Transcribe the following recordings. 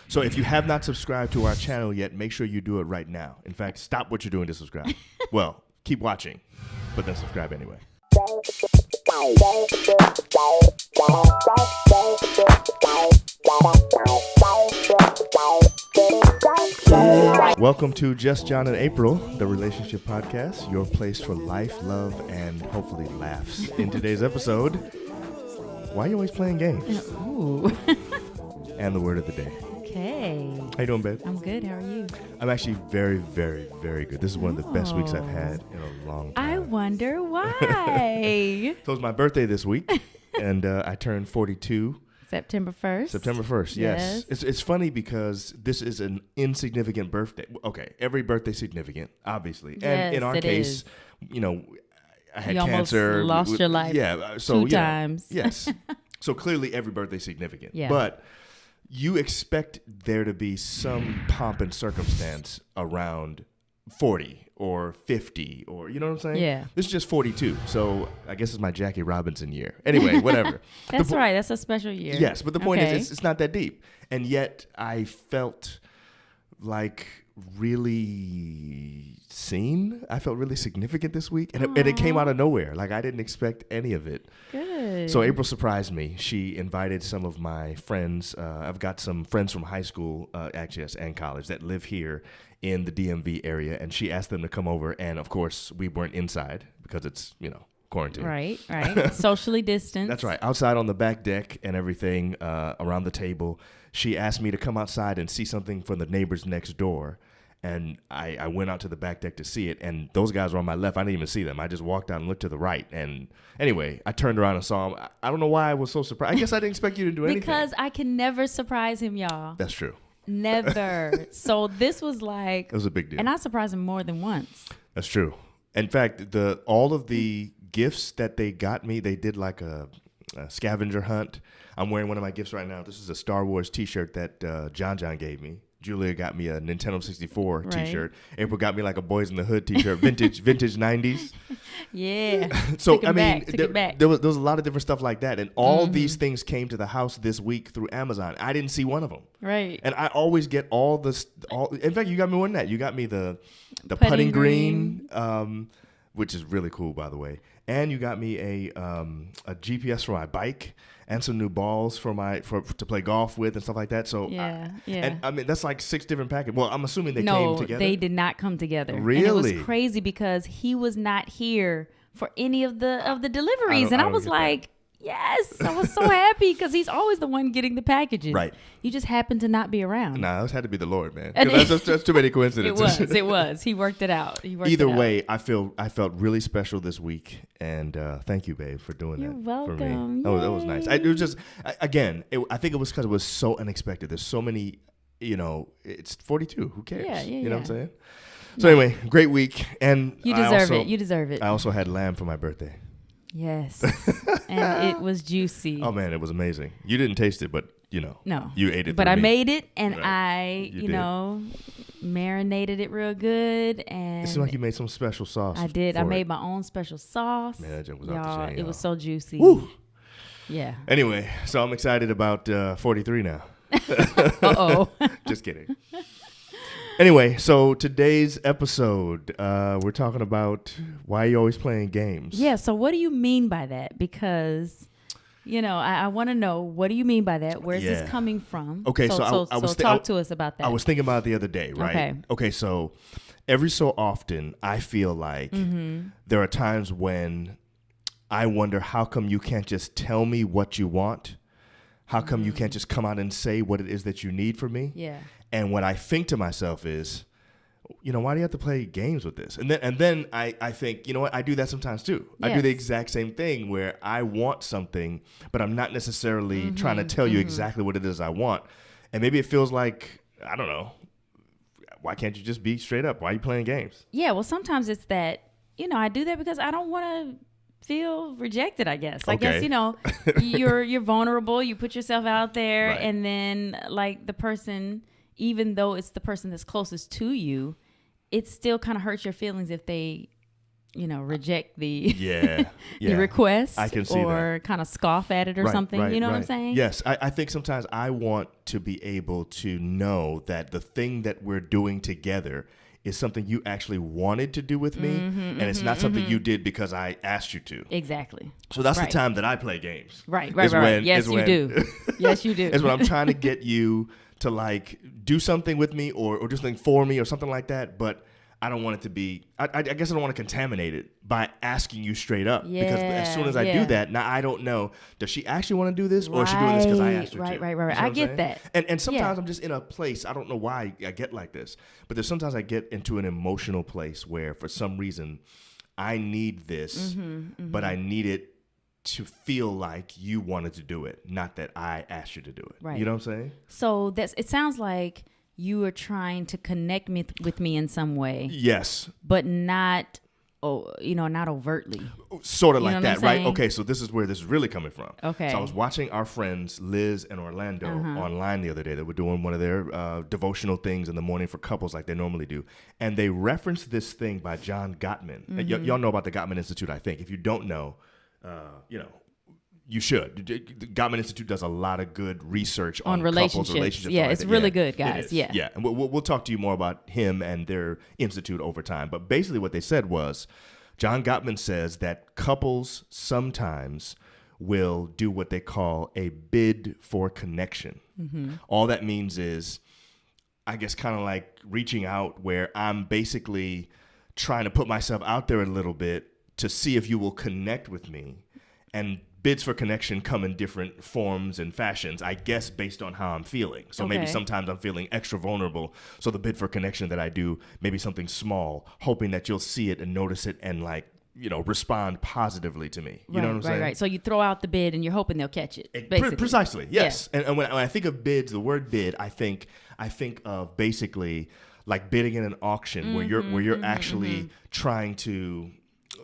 So if you have not subscribed to our channel yet, make sure you do it right now. In fact, stop what you're doing to subscribe. Well, keep watching, but then subscribe anyway. Welcome to Just John and April, the relationship podcast, your place for life, love, and hopefully laughs. In today's episode, why are you always playing games? Ooh. And the word of the day. Okay. How you doing, babe? I'm good. How are you? I'm actually very, very, very good. This is one of the best weeks I've had in a long time. I wonder why. So it's my birthday this week, and I turned 42. September 1st. September 1st, yes. It's funny because this is an insignificant birthday. Okay, every birthday's significant, obviously. Yes, and in our case, you know, I had you cancer. Almost lost your life so, two times. Yes. So clearly every birthday's significant. Yeah. But you expect there to be some pomp and circumstance around 40 or 50 or, you know what I'm saying? Yeah. This is just 42. So I guess it's my Jackie Robinson year. Anyway, whatever. That's right. That's a special year. Yes, but the point Okay. is it's not that deep. And yet I felt like really seen. I felt really significant this week. And it came out of nowhere. Like I didn't expect any of it. Good. So April surprised me. She invited some of my friends. I've got some friends from high school, and college that live here in the DMV area. And she asked them to come over. And of course, we weren't inside because it's, quarantine. Right. Socially distanced. That's right. Outside on the back deck and everything, around the table. She asked me to come outside and see something from the neighbors next door. And I went out to the back deck to see it. And those guys were on my left. I didn't even see them. I just walked out and looked to the right. And anyway, I turned around and saw them. I don't know why I was so surprised. I guess I didn't expect you to do anything. Because I can never surprise him, y'all. That's true. Never. So this was like. It was a big deal. And I surprised him more than once. That's true. In fact, all of the gifts that they got me, they did like a scavenger hunt. I'm wearing one of my gifts right now. This is a Star Wars T-shirt that John gave me. Julia got me a Nintendo 64 T-shirt. April got me like a Boys in the Hood T-shirt, vintage 90s. Yeah. So I mean, there was a lot of different stuff like that, and all these things came to the house this week through Amazon. I didn't see one of them. Right. And I always get all this. In fact, you got me more than that. You got me the putting green, which is really cool, by the way. And you got me a GPS for my bike and some new balls to play golf with and stuff like that. So yeah. And I mean that's like 6 different packages. Well, I'm assuming they came together. No, they did not come together. Really? And it was crazy because he was not here for any of the deliveries, and I was like, yes, I was so happy because he's always the one getting the packages. Right. You just happened to not be around. Nah, this had to be the Lord, man. That's too many coincidences. It was. He worked it out. Either way, I felt really special this week, and thank you, babe, for doing You're that welcome. for me. That was nice. It was just, again, I think it was because it was so unexpected. There's so many, it's 42. Who cares? Yeah. You know what I'm saying? So anyway, great week, and you deserve it. You deserve it. I also had lamb for my birthday. Yes, and it was juicy. Oh man, it was amazing. You didn't taste it, but no, you ate it. But I me. made it, and right. I, marinated it real good. And it seemed like you made some special sauce. I did. I made it. my own special sauce. Man, that joke was y'all, off the chain. It was so juicy. Woo. Yeah. Anyway, so I'm excited about 43 now. Uh-oh. Just kidding. Anyway, so today's episode, we're talking about why you're always playing games. Yeah, so what do you mean by that? Because, I want to know, what do you mean by that? Where's this coming from? Okay, so talk to us about that. I was thinking about it the other day, right? Okay, so every so often, I feel like there are times when I wonder, how come you can't just tell me what you want? How come you can't just come out and say what it is that you need from me? Yeah. And what I think to myself is, why do you have to play games with this? And then I think, you know what? I do that sometimes too. Yes. I do the exact same thing where I want something, but I'm not necessarily trying to tell you exactly what it is I want. And maybe it feels like, I don't know, why can't you just be straight up? Why are you playing games? Yeah, well, sometimes it's that, I do that because I don't want to feel rejected, I guess. Okay. I guess, you're vulnerable. You put yourself out there, right. And then like the person, even though it's the person that's closest to you, it still kind of hurts your feelings if they reject the yeah, the request. I can see or kind of scoff at it or something. You know what I'm saying? Yes, I think sometimes I want to be able to know that the thing that we're doing together is something you actually wanted to do with me, and it's not something you did because I asked you to. Exactly. So that's the time that I play games. Right. Yes, you do. Yes, you do. Is when I'm trying to get you to like do something with me or do something for me or something like that, but I don't want it to be, I guess I don't want to contaminate it by asking you straight up. Because as soon as I do that, now I don't know, does she actually want to do this or is she doing this because I asked her to? Right. I get that. And sometimes I'm just in a place, I don't know why I get like this, but there's sometimes I get into an emotional place where for some reason I need this, but I need it to feel like you wanted to do it, not that I asked you to do it. Right. You know what I'm saying? So it sounds like you are trying to connect with me in some way. Yes. But not, not overtly. Sort of like that, right? Okay, so this is where this is really coming from. Okay. So I was watching our friends Liz and Orlando online the other day. They were doing one of their devotional things in the morning for couples like they normally do. And they referenced this thing by John Gottman. Y'all know about the Gottman Institute, I think. If you don't know, you should. The Gottman Institute does a lot of good research on relationships. Yeah, it's really good, guys. Yeah, and we'll talk to you more about him and their institute over time. But basically what they said was, John Gottman says that couples sometimes will do what they call a bid for connection. All that means is, I guess, kind of like reaching out where I'm basically trying to put myself out there a little bit to see if you will connect with me. And bids for connection come in different forms and fashions, I guess, based on how I'm feeling. So maybe sometimes I'm feeling extra vulnerable. So the bid for connection that I do, maybe something small, hoping that you'll see it and notice it and respond positively to me. You know what I'm saying? Right. So you throw out the bid and you're hoping they'll catch it. Precisely. Yes. Yeah. And when I think of bids, the word bid, I think of basically like bidding in an auction where you're actually trying to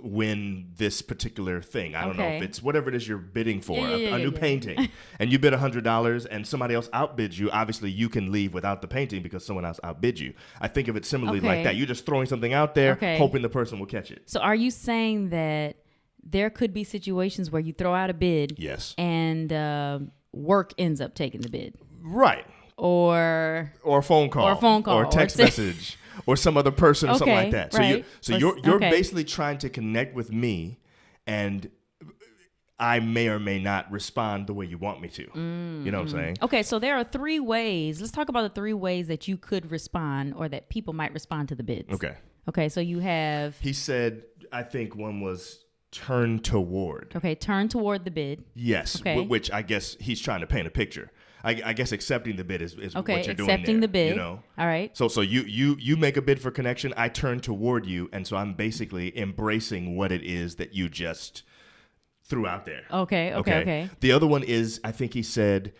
win this particular thing. I don't know if it's whatever it is you're bidding for, a new painting, and you bid $100 and somebody else outbids you. Obviously, you can leave without the painting because someone else outbid you. I think of it similarly like that. You're just throwing something out there, hoping the person will catch it. So are you saying that there could be situations where you throw out a bid and work ends up taking the bid? Right. Or a phone call. Or a text message. Or some other person or something like that. So you're basically trying to connect with me, and I may or may not respond the way you want me to. You know what I'm saying? Okay, so there are 3 ways. Let's talk about the 3 ways that you could respond or that people might respond to the bids. Okay, so you have... He said, I think one was turn toward. Okay, turn toward the bid. Yes, which I guess he's trying to paint a picture. I guess accepting the bid is what you're doing there. Accepting the bid. All right. So you make a bid for connection. I turn toward you, and so I'm basically embracing what it is that you just threw out there. Okay. The other one is, I think he said,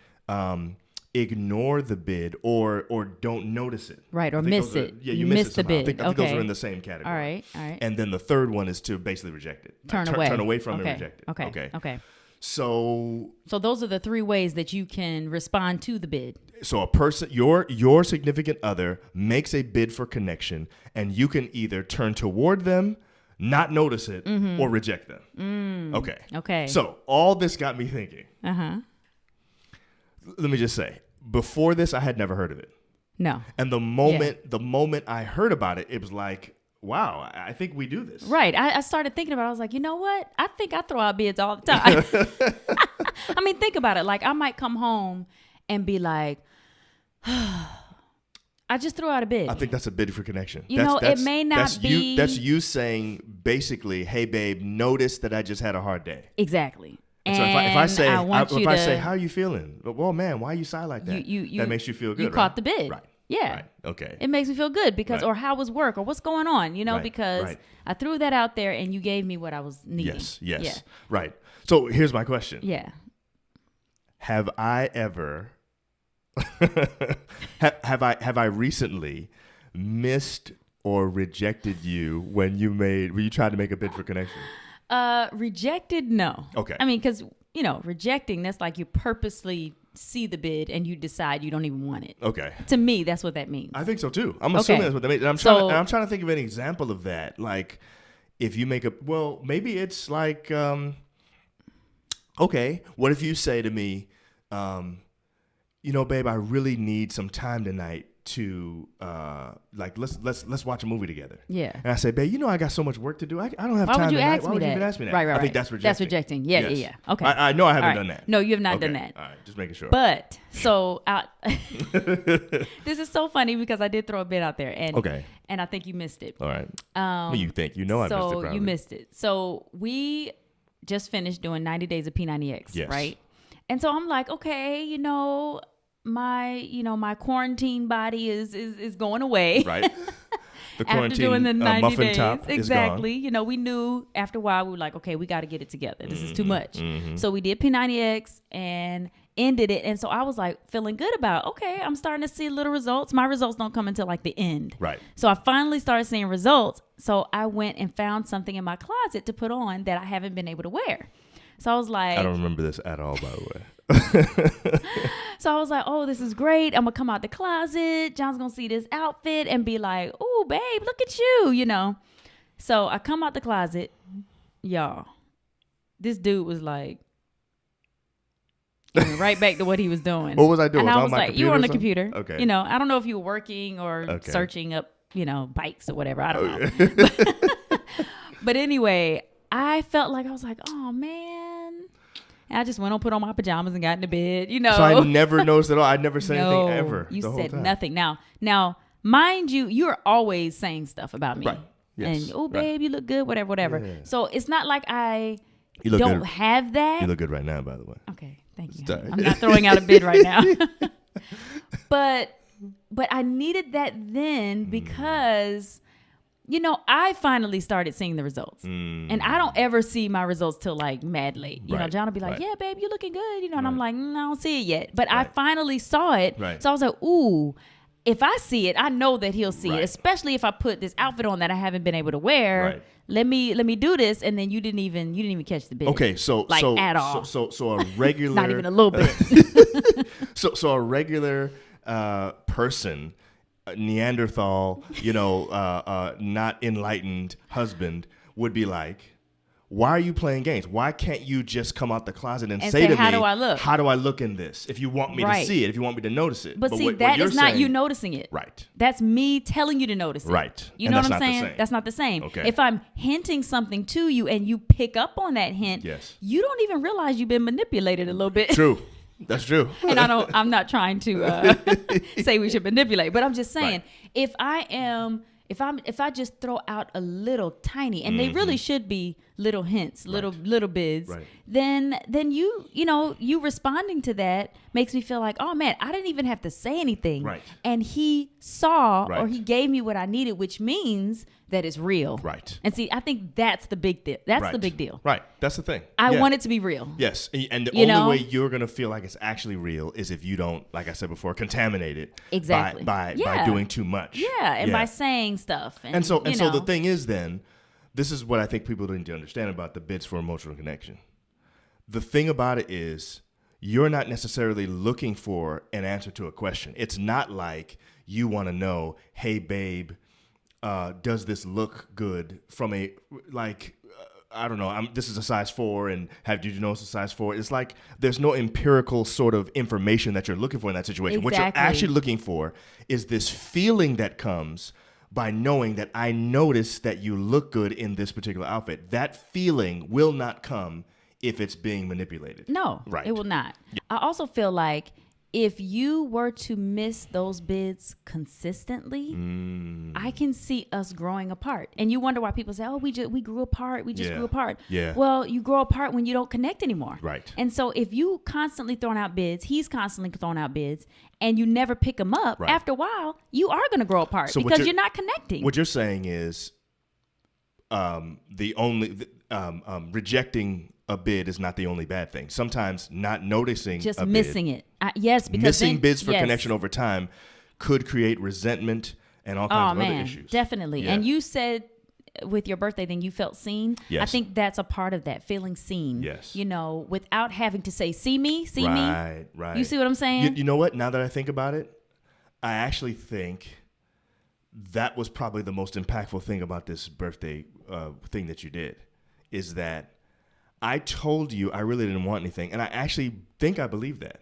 ignore the bid or don't notice it. Right, or miss it. You miss the bid. I think those are in the same category. All right. And then the third one is to basically reject it. Turn away from and reject it. Okay. So those are the 3 ways that you can respond to the bid. So a person, your significant other makes a bid for connection, and you can either turn toward them, not notice it, or reject them. Okay. So all this got me thinking. Let me just say, before this, I had never heard of it. No. And the moment I heard about it, it was like, wow, I think we do this. Right. I started thinking about it. I was like, you know what? I think I throw out bids all the time. I mean, think about it. Like, I might come home and be like, I just threw out a bid. I think that's a bid for connection. It may not be. That's you saying, basically, hey, babe, notice that I just had a hard day. Exactly. And so if I say, how are you feeling? Well, man, why are you silent like that? That makes you feel good, You caught the bid. Right. Yeah. Right. Okay. It makes me feel good because, or how was work, or what's going on, because I threw that out there and you gave me what I was needing. Yes. Yeah. Right. So here's my question. Yeah. Have I ever, have I recently missed or rejected you when you tried to make a bid for connection? Rejected, no. Okay. I mean, because, rejecting, that's like you purposely see the bid and you decide you don't even want it. Okay. To me, that's what that means. I think so too. I'm assuming that's what that means. And I'm trying to think of an example of that. Like, if you make maybe it's like, okay, what if you say to me, babe, I really need some time tonight to let's watch a movie together. Yeah. And I say, babe, I got so much work to do. I don't have Why time would you tonight. ask Why me would that? you even ask me that? Right. I think that's rejecting. That's rejecting. Yeah, Yes. yeah. Okay. I know I haven't All right. done that. No, you have not done that. All right, just making sure. But so this is so funny because I did throw a bit out there, and I think you missed it. All right. You think I missed it? Probably. You missed it. So we just finished doing 90 days of P90X, yes. right? And so I'm like, okay, my quarantine body is going away. Right. The quarantine after doing the 90 muffin days. top Exactly. is gone. We knew after a while, we were like, okay, we got to get it together. This is too much. Mm-hmm. So we did P90X and ended it. And so I was like feeling good about, okay, I'm starting to see little results. My results don't come until like the end. Right. So I finally started seeing results. So I went and found something in my closet to put on that I haven't been able to wear. So I was like, I don't remember this at all, by the way. So I was like, oh, this is great. I'm going to come out the closet. John's going to see this outfit and be like, oh, babe, look at you, So I come out the closet. Y'all, this dude was like, right back to what he was doing. What was I doing? And I was like, you were on the computer. Okay. I don't know if you were working or searching up, bikes or whatever. I don't know. But anyway, I felt like I was like, oh, man. And I just went on, put on my pajamas and got into bed, So I never noticed at all. I never said anything ever. You the whole said time. nothing. Now, mind you, you're always saying stuff about me. Right. Yes. And, oh, babe, you look good, whatever. Yeah. So it's not like I You don't good. have that. You look good right now, by the way. Okay, thank you. Sorry. I'm not throwing out a bid right now. But I needed that then because... I finally started seeing the results. And I don't ever see my results till like mad late. John will be like, yeah, babe, you looking good. And I'm like, I don't see it yet. But I finally saw it. Right. So I was like, ooh, if I see it, I know that he'll see it, especially if I put this outfit on that I haven't been able to wear. Right. Let me do this. And then you didn't even catch the bid. Okay. So at all. So a regular, not even a little bit. so a regular person, Neanderthal, not enlightened husband would be like, why are you playing games? Why can't you just come out the closet and say to me, how do I look? How do I look in this? If you want me to see it, if you want me to notice it. But see, that is not you noticing it. Right. That's me telling you to notice it. Right. You know what I'm saying? That's not the same. Okay. If I'm hinting something to you and you pick up on that hint, you don't even realize you've been manipulated a little bit. True. That's true. And I'm not trying to say we should manipulate, but I'm just saying if I just throw out a little tiny, and they really should be little hints, little bids, then you responding to that makes me feel like, oh man, I didn't even have to say anything. Right. And he saw or he gave me what I needed, which means that it's real. Right. And see, I think that's the big deal. That's the big deal. Right. That's the thing. I want it to be real. Yes. And the only way you're going to feel like it's actually real is if you don't, like I said before, contaminate it by doing too much. Yeah. And by saying stuff. And so the thing is then, this is what I think people need to understand about the bids for emotional connection. The thing about it is you're not necessarily looking for an answer to a question. It's not like you want to know, hey, babe, does this look good from a, I don't know, this is a size 4, and did you know it's a size 4? It's like there's no empirical sort of information that you're looking for in that situation. Exactly. What you're actually looking for is this feeling that comes by knowing that I noticed that you look good in this particular outfit. That feeling will not come if it's being manipulated. No, it will not. Yeah. I also feel like if you were to miss those bids consistently, I can see us growing apart. And you wonder why people say, oh, we grew apart. We just grew apart. Yeah. Well, you grow apart when you don't connect anymore. Right. And so if you constantly throwing out bids, he's constantly throwing out bids, and you never pick them up, after a while, you are going to grow apart because you're not connecting. What you're saying is rejecting a bid is not the only bad thing. Sometimes not noticing just a missing bid, it. Yes, because missing bids for connection over time could create resentment and all kinds of other issues. Definitely. Yeah. And you said with your birthday thing, you felt seen. Yes. I think that's a part of that, feeling seen. Yes. Without having to say, see me. Right. You see what I'm saying? You know what? Now that I think about it, I actually think that was probably the most impactful thing about this birthday thing that you did, is that I told you I really didn't want anything, and I actually think I believe that.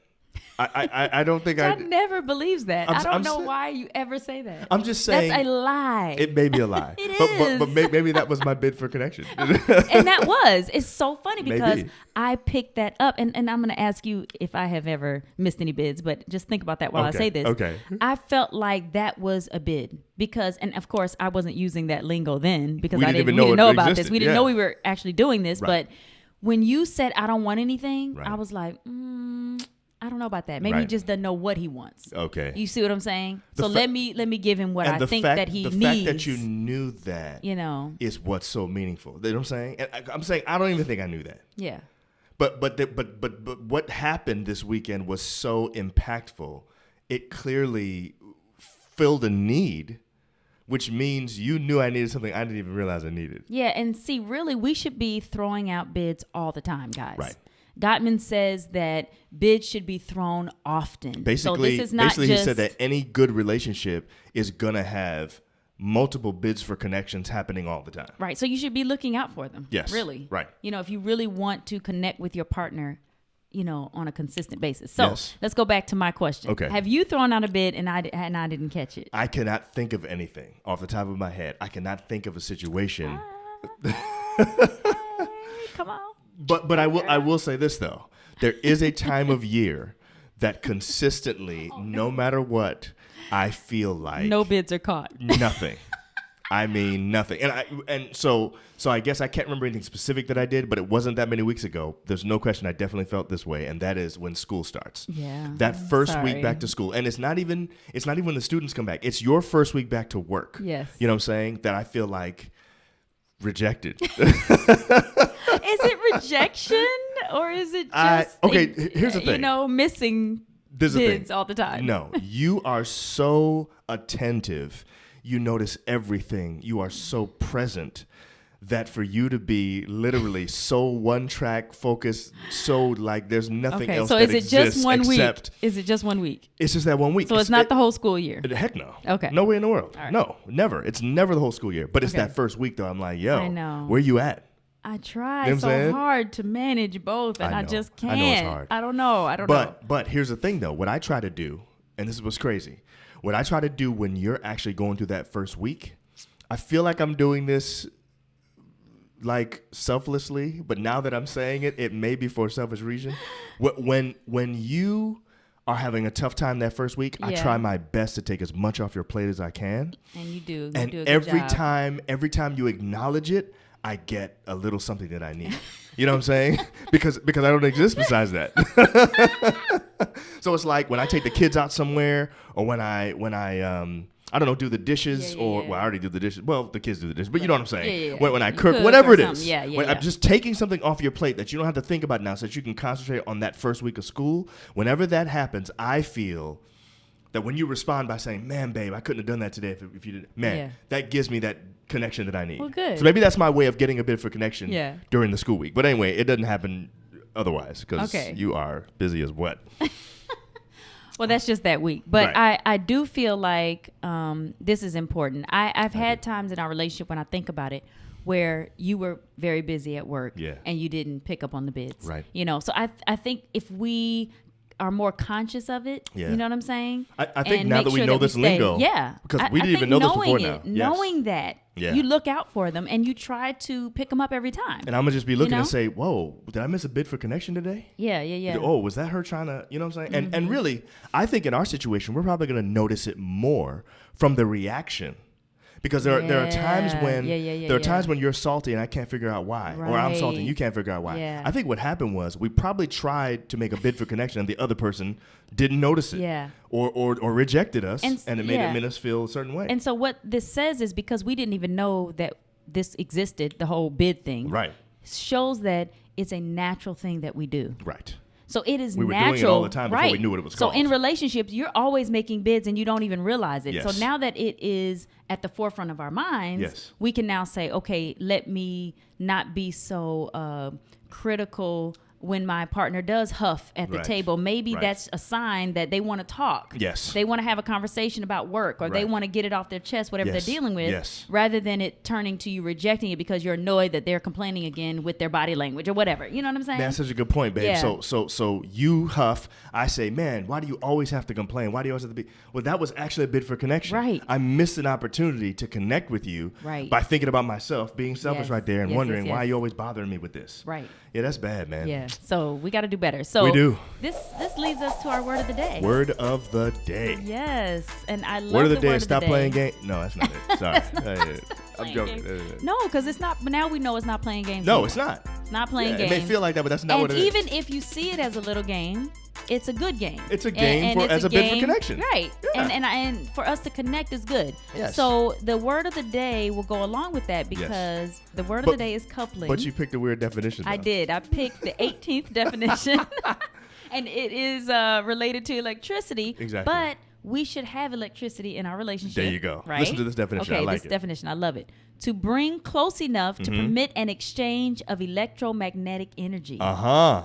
I don't think John never believes that. I don't know why you ever say that. I'm just saying. That's a lie. It may be a lie. It is. But maybe that was my bid for connection. And that was. It's so funny because Maybe. I picked that up. And I'm going to ask you if I have ever missed any bids, but just think about that while I say this. Okay. I felt like that was a bid because, and of course, I wasn't using that lingo then because We we didn't didn't even know know it about this. existed. We didn't Yeah. know we were actually doing this. Right. But when you said, I don't want anything, Right. I was like, I don't know about that. Maybe he Right. just doesn't know what he wants. Okay. You see what I'm saying? The So fa- let me give him what And I the think fact, that he the needs. fact that you knew that You know. is what's so meaningful. You know what I'm saying? And I'm saying I don't even think I knew that. Yeah. But what happened this weekend was so impactful. It clearly filled a need, which means you knew I needed something I didn't even realize I needed. Yeah, and see, really, we should be throwing out bids all the time, guys. Right. Gottman says that bids should be thrown often. Basically, so this is not he just, said that any good relationship is gonna have multiple bids for connections happening all the time. right. So you should be looking out for them. Yes. Really. Right. You know, if you really want to connect with your partner, you know, on a consistent basis. So Yes. let's go back to my question. Okay. Have you thrown out a bid and I didn't catch it? I cannot think of anything off the top of my head. I cannot think of a situation. Come on. But I will say this though. There is a time of year that consistently, no matter what, I feel like No bids are caught. nothing. I mean nothing. And so I guess I can't remember anything specific that I did, but it wasn't that many weeks ago. There's no question I definitely felt this way, and that is when school starts. Yeah. That first Sorry. week back to school. And it's not even when the students come back. It's your first week back to work. Yes. You know what I'm saying? That I feel like rejected. Is it rejection or is it just here's the thing. You know, missing There's a bids thing. all the time? No, you are so attentive. You notice everything. You are so present that for you to be literally so one track focused, so like there's nothing else so that is it exists just 1 week? except Is it just 1 week? it's just that 1 week. So it's not the whole school year. Heck no. Okay. No way in the world. All right. No, never. It's never the whole school year. But it's Okay. that first week though. I'm like, yo, I know. where you at? I try You know what I'm so saying? hard to manage both, and I I know. just can't. I know it's hard. I don't know. But here's the thing though. What I try to do, and this is what's crazy, what I try to do when you're actually going through that first week, I feel like I'm doing this like selflessly, but now that I'm saying it, it may be for a selfish reason. When you are having a tough time that first week, I Yeah. try my best to take as much off your plate as I can. And you do. You And do a good every job. time you acknowledge it, I get a little something that I need. You know what I'm saying? Because I don't exist besides that. So it's like when I take the kids out somewhere, or when I don't know, do the dishes, Yeah. well, I already do the dishes. Well, the kids do the dishes, but you know what I'm saying. Yeah. When I You cook, cook whatever or it is. something. Yeah, when yeah. I'm just taking something off your plate that you don't have to think about now, so that you can concentrate on that first week of school. Whenever that happens, I feel that when you respond by saying, man, babe, I couldn't have done that today if you didn't. Man, Yeah. that gives me that connection that I need. Well, good. So maybe that's my way of getting a bit for connection Yeah. during the school week. But anyway, it doesn't happen otherwise because Okay. you are busy as what. Well, that's just that week. But Right. I do feel like this is important. I've had times in our relationship when I think about it where you were very busy at work Yeah. and you didn't pick up on the bids. Right. You know, so I think if we are more conscious of it, Yeah. you know what I'm saying? I think And now make that we sure know we this stay- lingo. Yeah. Because I- we I didn't even think know this before knowing now. it, Yes. Knowing that, Yeah. you look out for them and you try to pick them up every time. And I'm going to just be looking know? and say, whoa, did I miss a bid for connection today? Yeah. Oh, was that her trying to, you know what I'm saying? And really, I think in our situation, we're probably going to notice it more from the reaction. Because there are times when there are times when you're salty and I can't figure out why, or I'm salty and you can't figure out why. Yeah. I think what happened was we probably tried to make a bid for connection and the other person didn't notice it, Yeah. or rejected us, and it yeah. made us feel a certain way. And so what this says is because we didn't even know that this existed, the whole bid thing, Right, shows that it's a natural thing that we do. right. So it is We were natural. doing it all the time before right. we knew what it was So called. in relationships, you're always making bids and you don't even realize it. Yes. So now that it is at the forefront of our minds, Yes. we can now say, okay, let me not be so critical when my partner does huff at the table, maybe that's a sign that they want to talk. Yes. They want to have a conversation about work, or they want to get it off their chest, whatever they're dealing with, rather than it turning to you rejecting it because you're annoyed that they're complaining again with their body language or whatever. You know what I'm saying? That's such a good point, babe. Yeah. So you huff. I say, man, why do you always have to complain? Why do you always have to be? Well, that was actually a bid for connection. Right. I missed an opportunity to connect with you by thinking about myself, being selfish right there, and wondering why are you always bothering me with this. Right. Yeah, that's bad, man. Yeah. So we got to do better. So we do. This leads us to our word of the day. Word of the day. Yes, and I love word of the day. Word of Stop the day. playing games. No, that's not it. Sorry. I'm joking. No, because it's not. Now we know it's not playing games. No, anymore. it's not. It's not playing games. It may feel like that, but that's not what it is. And even if you see it as a little game, it's a good game. It's a game as a bid for connection. Right. Yeah. And for us to connect is good. Yes. So the word of the day will go along with that because the word of the day is coupling. But you picked a weird definition, though. I did. I picked the 18th definition. And it is related to electricity. Exactly. But we should have electricity in our relationship. There you go. Right? Listen to this definition. Okay, I like this it. definition. I love it. To bring close enough to permit an exchange of electromagnetic energy. Uh-huh.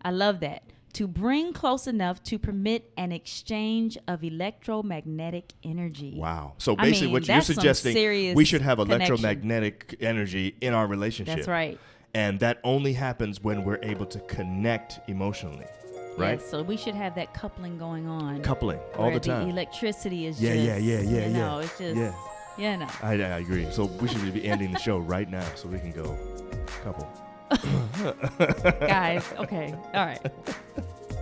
I love that. To bring close enough to permit an exchange of electromagnetic energy. Wow. So basically what you're suggesting, we should have electromagnetic energy in our relationship. That's right. And that only happens when we're able to connect emotionally. Right? Yes, so we should have that coupling going on. Coupling all the time. The electricity is yeah, it's just, I agree. So we should be ending the show right now so we can go couple. Guys, okay. All right.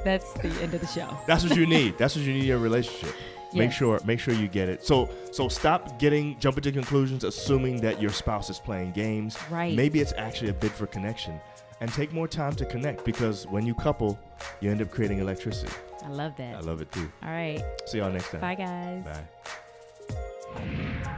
That's the end of the show. That's what you need. That's what you need in a relationship. Yes. Make sure you get it. So stop jumping to conclusions, assuming that your spouse is playing games. Right. Maybe it's actually a bid for connection. And take more time to connect, because when you couple, you end up creating electricity. I love that. I love it too. All right. See y'all next time. Bye, guys. Bye.